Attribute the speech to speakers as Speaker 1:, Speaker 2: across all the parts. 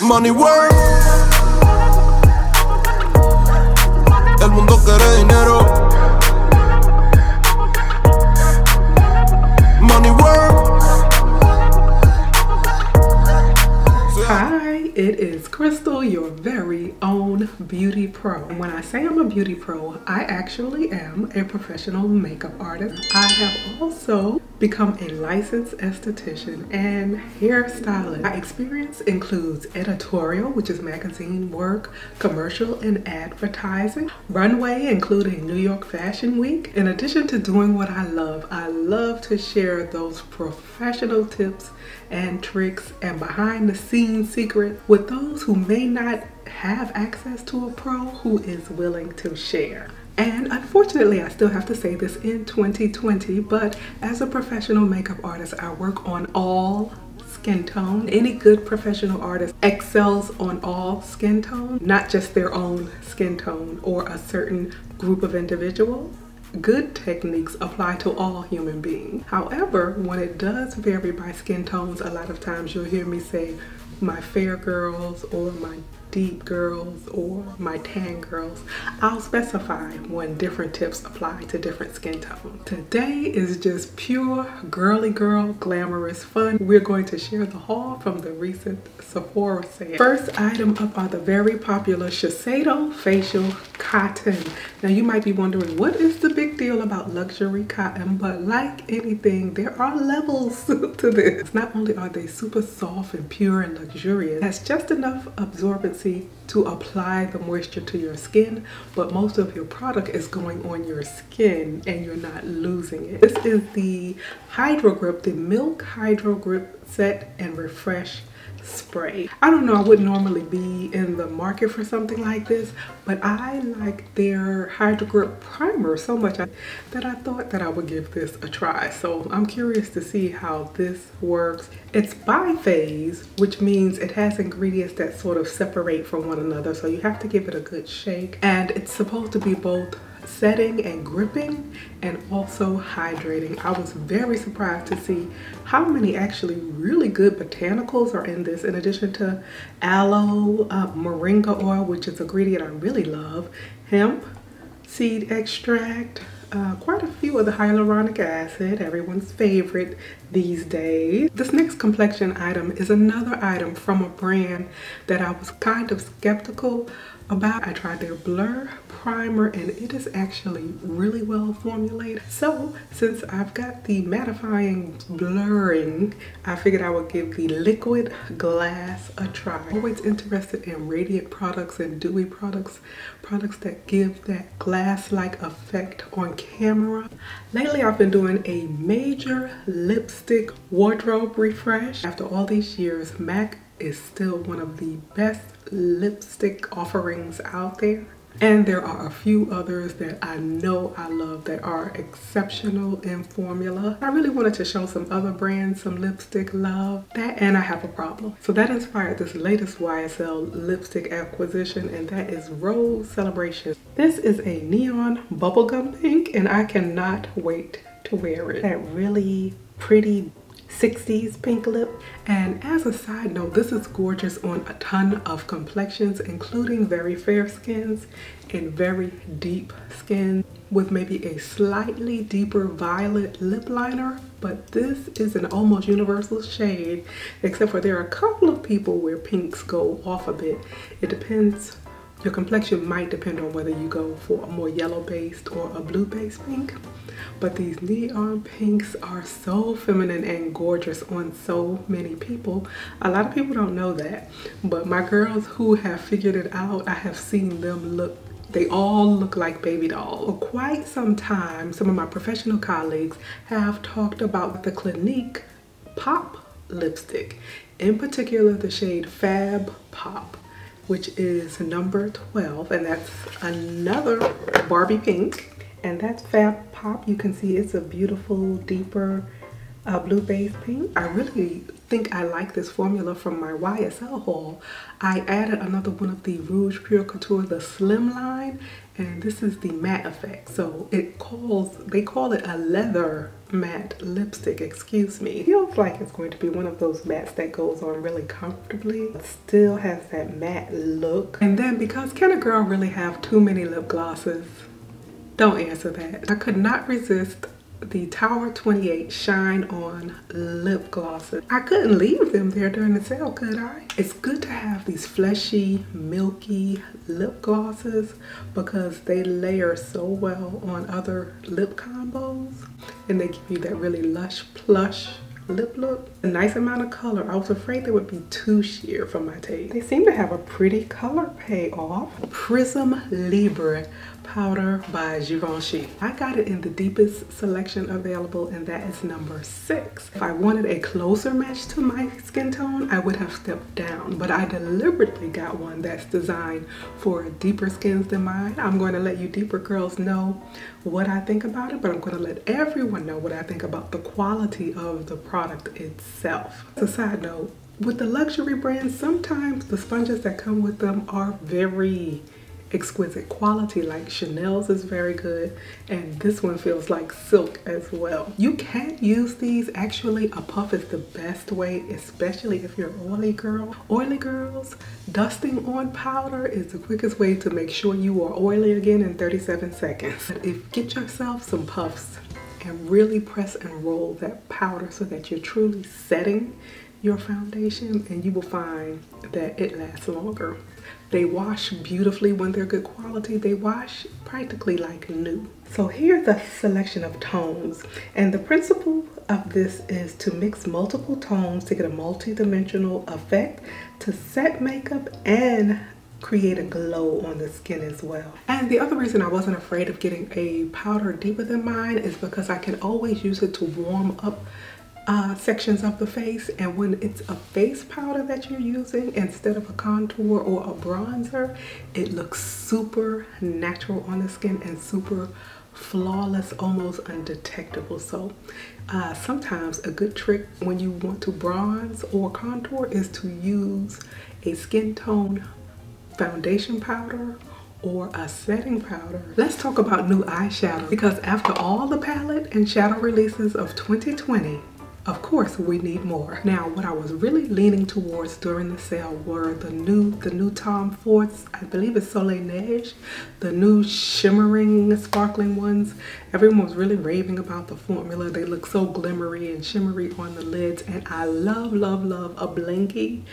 Speaker 1: Money work. El mundo quiere dinero. Money work.
Speaker 2: Hi, it is Crystal, your very own beauty pro. And when I say I'm a beauty pro, I actually am a professional makeup artist. I have also become a licensed esthetician and hairstylist. My experience includes editorial, which is magazine work, commercial and advertising, runway, including New York Fashion Week. In addition to doing what I love to share those professional tips and tricks and behind the scenes secrets with those who may not have access to a pro who is willing to share. And unfortunately, I still have to say this in 2020, but as a professional makeup artist, I work on all skin tone. Any good professional artist excels on all skin tone, not just their own skin tone or a certain group of individuals. Good techniques apply to all human beings. However, when it does vary by skin tones, a lot of times you'll hear me say my fair girls or my deep girls or my tan girls. I'll specify when different tips apply to different skin tones. Today is just pure girly girl glamorous fun. We're going to share the haul from the recent Sephora sale. First item up are the very popular Shiseido facial cotton. Now you might be wondering, what is the big deal about luxury cotton? But like anything, there are levels to this. Not only are they super soft and pure and luxurious, that's just enough absorbency to apply the moisture to your skin, but most of your product is going on your skin and you're not losing it. This is the Hydro Grip, the Milk Hydro Grip Set and Refresh Spray. I don't know, I wouldn't normally be in the market for something like this, but I like their Hydro Grip primer so much that I thought that I would give this a try. So I'm curious to see how this works. It's biphase, which means it has ingredients that sort of separate from one another, so you have to give it a good shake. And it's supposed to be both setting and gripping and also hydrating. I was very surprised to see how many actually really good botanicals are in this, in addition to aloe, moringa oil, which is an ingredient I really love, hemp seed extract, quite a few of the hyaluronic acid, everyone's favorite these days. This next complexion item is another item from a brand that I was kind of skeptical about. I tried their Blur primer and it is actually really well formulated. So since I've got the mattifying blurring, I figured I would give the liquid glass a try. Always interested in radiant products and dewy products that give that glass-like effect on camera. Lately I've been doing a major lipstick wardrobe refresh. After all these years, MAC is still one of the best lipstick offerings out there. And there are a few others that I know I love that are exceptional in formula. I really wanted to show some other brands some lipstick love. That and I have a problem. So that inspired this latest YSL lipstick acquisition, and that is Rose Celebration. This is a neon bubblegum pink and I cannot wait to wear it. That really pretty 60s pink lip. And as a side note, this is gorgeous on a ton of complexions, including very fair skins and very deep skin with maybe a slightly deeper violet lip liner. But this is an almost universal shade, except for there are a couple of people where pinks go off a bit. It depends. Your complexion might depend on whether you go for a more yellow-based or a blue-based pink. But these neon pinks are so feminine and gorgeous on so many people. A lot of people don't know that, but my girls who have figured it out, I have seen them look, they all look like baby dolls. For quite some time, some of my professional colleagues have talked about the Clinique Pop lipstick, in particular the shade Fab Pop, which is number 12, and that's another Barbie pink. And that's Fab Pop. You can see it's a beautiful, deeper blue base pink. I really think I like this formula from my YSL haul. I added another one of the Rouge Pure Couture, the Slim line, and this is the matte effect. So they call it a leather matte lipstick, excuse me. Feels like it's going to be one of those mattes that goes on really comfortably. It still has that matte look. And then because can a girl really have too many lip glosses? Don't answer that. I could not resist the Tower 28 Shine On lip glosses. I couldn't leave them there during the sale, could I? It's good to have these fleshy, milky lip glosses because they layer so well on other lip combos and they give you that really lush, plush lip look. A nice amount of color. I was afraid they would be too sheer for my taste. They seem to have a pretty color payoff. Prism Libre powder by Givenchy. I got it in the deepest selection available, and that is number 6. If I wanted a closer match to my skin tone, I would have stepped down, but I deliberately got one that's designed for deeper skins than mine. I'm going to let you deeper girls know what I think about it, but I'm going to let everyone know what I think about the quality of the product itself. As a side note, with the luxury brands, sometimes the sponges that come with them are very exquisite quality. Like Chanel's is very good, and this one feels like silk as well. You can use these. Actually, a puff is the best way, especially if you're an oily girl. Oily girls, dusting on powder is the quickest way to make sure you are oily again in 37 seconds. Get yourself some puffs and really press and roll that powder so that you're truly setting your foundation, and you will find that it lasts longer. They wash beautifully when they're good quality. They wash practically like new. So here's a selection of tones, and the principle of this is to mix multiple tones to get a multi-dimensional effect, to set makeup and create a glow on the skin as well. And the other reason I wasn't afraid of getting a powder deeper than mine is because I can always use it to warm up sections of the face, and when it's a face powder that you're using instead of a contour or a bronzer, it looks super natural on the skin and super flawless, almost undetectable. So sometimes a good trick when you want to bronze or contour is to use a skin tone foundation powder or a setting powder. Let's talk about new eyeshadow, because after all the palette and shadow releases of 2020, of course we need more. Now, what I was really leaning towards during the sale were the new Tom Ford's, I believe it's Soleil Neige, the new shimmering, sparkling ones. Everyone was really raving about the formula. They look so glimmery and shimmery on the lids, and I love, love, love a blinky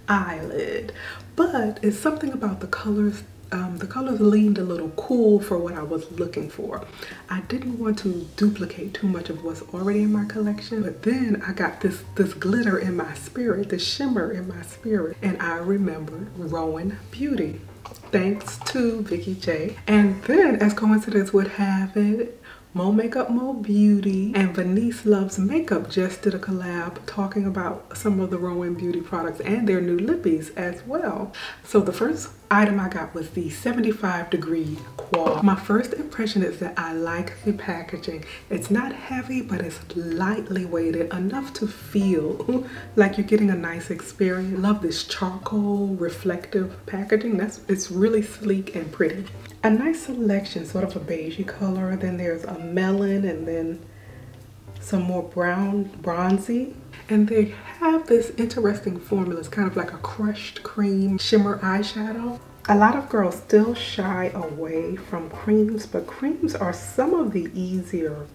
Speaker 2: eyelid. But it's something about the colors. The colors leaned a little cool for what I was looking for. I didn't want to duplicate too much of what's already in my collection, but then I got this glitter in my spirit, this shimmer in my spirit, and I remembered Rowan Beauty, thanks to Vicky J. And then, as coincidence would have it, Mo Makeup Mo Beauty and Venice Loves Makeup just did a collab talking about some of the Rowan Beauty products and their new lippies as well. So the first item I got was the 75-degree quad. My first impression is that I like the packaging. It's not heavy, but it's lightly weighted, enough to feel like you're getting a nice experience. Love this charcoal reflective packaging. It's really sleek and pretty. A nice selection, sort of a beigey color. Then there's a melon, and then some more brown, bronzy. And they have this interesting formula. It's kind of like a crushed cream shimmer eyeshadow. A lot of girls still shy away from creams, but creams are some of the easier.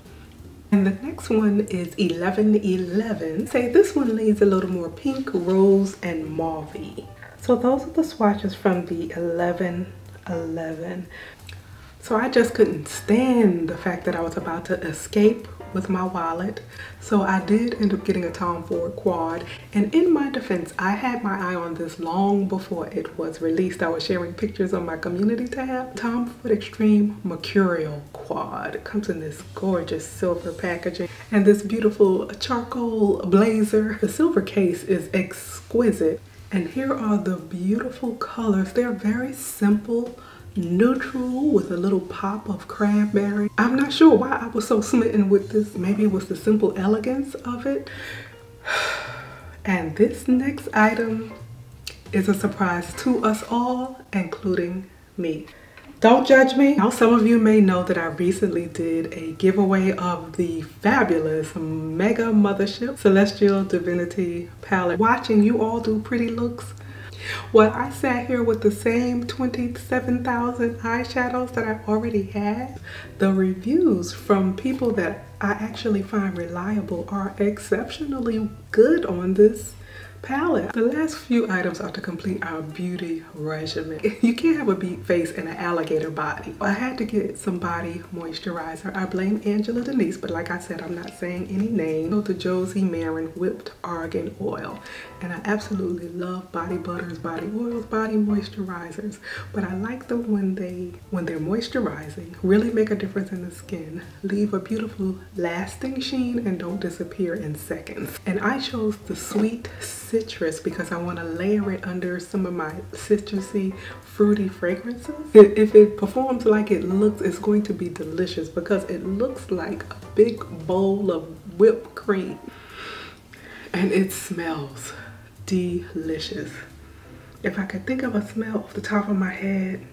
Speaker 2: And the next one is 1111. Say this one leads a little more pink, rose, and mauve-y. So those are the swatches from the 1111. So I just couldn't stand the fact that I was about to escape with my wallet. So I did end up getting a Tom Ford quad. And in my defense, I had my eye on this long before it was released. I was sharing pictures on my community tab. Tom Ford Extreme Mercurial quad. It comes in this gorgeous silver packaging and this beautiful charcoal blazer. The silver case is exquisite. And here are the beautiful colors. They're very simple, neutral with a little pop of cranberry. I'm not sure why I was so smitten with this. Maybe it was the simple elegance of it. And this next item is a surprise to us all, including me. Don't judge me. Now, some of you may know that I recently did a giveaway of the fabulous Mega Mothership Celestial Divinity palette. Watching you all do pretty looks, well, I sat here with the same 27,000 eyeshadows that I already had. The reviews from people that I actually find reliable are exceptionally good on this palette. The last few items are to complete our beauty regimen. You can't have a beat face and an alligator body. I had to get some body moisturizer. I blame Angela Denise, but like I said, I'm not saying any name. The Josie Maran Whipped Argan Oil. And I absolutely love body butters, body oils, body moisturizers. But I like them when they're moisturizing, really make a difference in the skin, leave a beautiful lasting sheen, and don't disappear in seconds. And I chose the Sweet Citrus because I want to layer it under some of my citrusy, fruity fragrances. If it performs like it looks, it's going to be delicious because it looks like a big bowl of whipped cream. And it smells delicious. If I could think of a smell off the top of my head,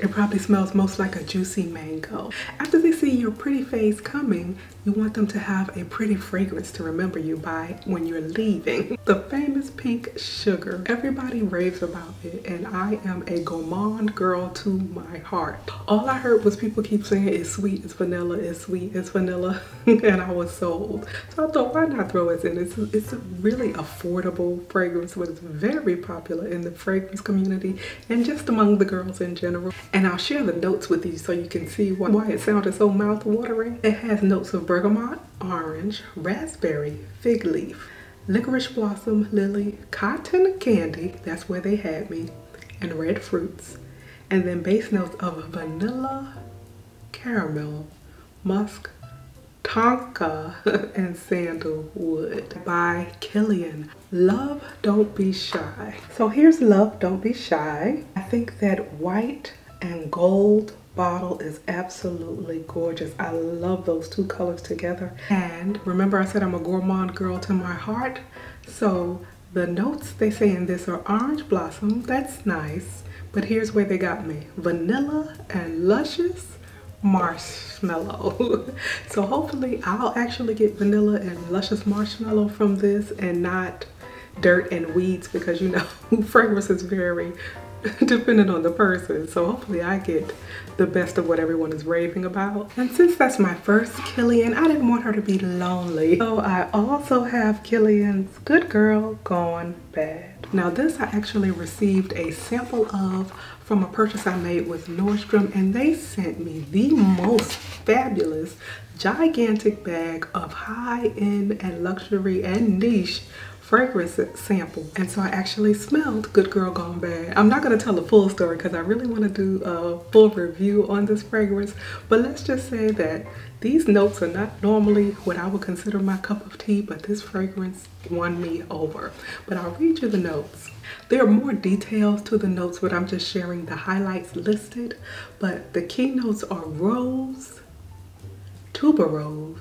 Speaker 2: it probably smells most like a juicy mango. After they see your pretty face coming, you want them to have a pretty fragrance to remember you by when you're leaving. The famous pink sugar. Everybody raves about it, and I am a gourmand girl to my heart. All I heard was people keep saying it's sweet, it's vanilla, it's sweet, it's vanilla, and I was sold. So I thought, why not throw it in? It's a really affordable fragrance, but it's very popular in the fragrance community and just among the girls in general. And I'll share the notes with you so you can see why it sounded so mouth-watering. It has notes of bergamot, orange, raspberry, fig leaf, licorice blossom, lily, cotton candy, that's where they had me, and red fruits. And then base notes of vanilla, caramel, musk, tonka, and sandalwood by Kilian. Love, Don't Be Shy. So here's Love, Don't Be Shy. I think that white and gold bottle is absolutely gorgeous. I love those two colors together. And remember I said I'm a gourmand girl to my heart. So the notes they say in this are orange blossom, that's nice. But here's where they got me. Vanilla and luscious marshmallow. So hopefully I'll actually get vanilla and luscious marshmallow from this and not dirt and weeds, because you know fragrance is very depending on the person. So hopefully I get the best of what everyone is raving about. And since that's my first Kilian, I didn't want her to be lonely. So I also have Kilian's Good Girl Gone Bad. Now this I actually received a sample of from a purchase I made with Nordstrom, and they sent me the most fabulous gigantic bag of high-end and luxury and niche fragrance sample. And so I actually smelled Good Girl Gone Bad. I'm not going to tell the full story because I really want to do a full review on this fragrance, but let's just say that these notes are not normally what I would consider my cup of tea, but this fragrance won me over. But I'll read you the notes. There are more details to the notes, but I'm just sharing the highlights listed. But the key notes are rose, tuberose,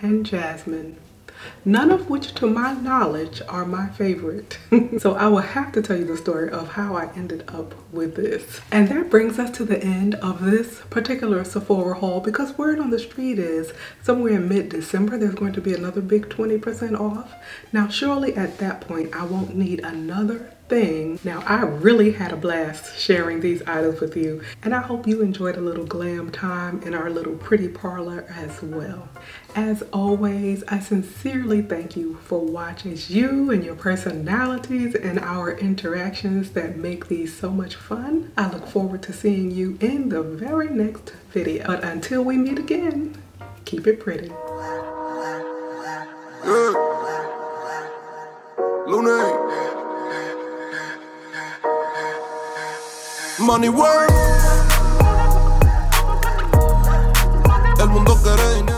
Speaker 2: and jasmine. None of which to my knowledge are my favorite. So I will have to tell you the story of how I ended up with this. And that brings us to the end of this particular Sephora haul, because word on the street is somewhere in mid-December there's going to be another big 20% off. Now surely at that point I won't need another thing. Now I really had a blast sharing these items with you, and I hope you enjoyed a little glam time in our little pretty parlor as well. As always, I sincerely thank you for watching. It's you and your personalities and our interactions that make these so much fun. I look forward to seeing you in the very next video. But until we meet again, keep it pretty.
Speaker 1: Money work, el mundo quiere dinero.